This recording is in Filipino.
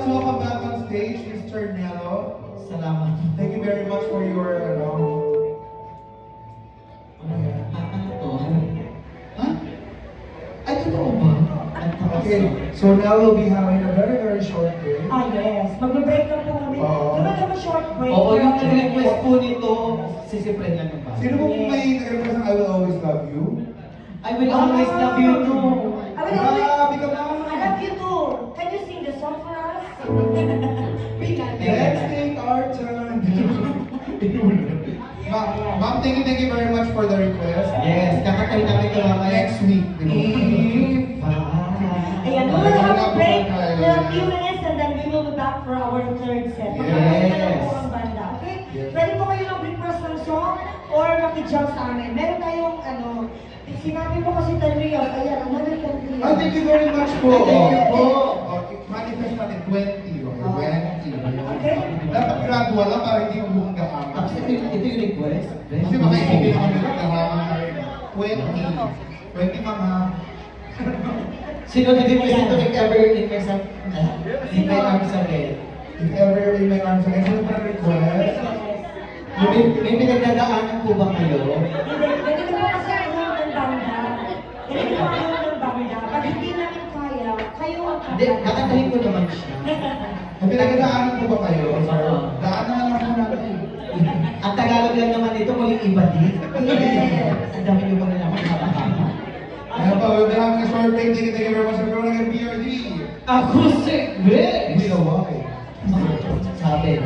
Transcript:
welcome back on stage, Mr. Nello. Salamat. Thank you very much for your, ano yan? Ano to? Ha? Ay, totoo ba? Okay, so now we'll be having a very, very short break. Yes. Magbe-break lang po kami. Oo. Diba naman short break? Oo, yung request po nito, sisipren lang yung Sino po may nag-request ng I Will Always Love You? I will always love you too. Grabe ka naman. I love you too. Can you sing the song for us? We can. Let's take our turn. Ma'am, thank you very much for the request. Yes, kakatay namin ito mamaya. Next week, di ba? Ayan, we will have a break for a few minutes and then we will be back for our third set. Magkakaroon na po ang banda. Okay? Yes. Pwede po kayo mag-request ng song or makijump sa amin. Meron tayong sinabi mo kasi Tanriyo, ayan, another Tanriyo. Oh, thank you very much po. Thank you po. Manifest natin 20. Okay, 20. Okay? Dapat gradual lang para hindi yung buong gaang. Tapos ito yung request. Kasi baka isipin naman nila gaang 20. 20 mga. Sino nag-request ito if ever in my son? In my arms again. If ever in my arms again, sino pa request? May pinagdadaanan po ba kayo? Hindi, ganito po kasi ang ng banda. Ganito po ang ng banda. Pag hindi namin kaya, kayo ang Hindi, kakatahin ko naman siya. May pinagdaanan po ba kayo? Oo. Daan naman lang po natin. Ang Tagalog lang naman dito, muling iba din. Yes. Ang dami nyo mga naman nakakama. Kaya pa, we'll be having a short break. Thank you very much for joining in PRD. Acoustic Mix! Hindi na why. Sabi.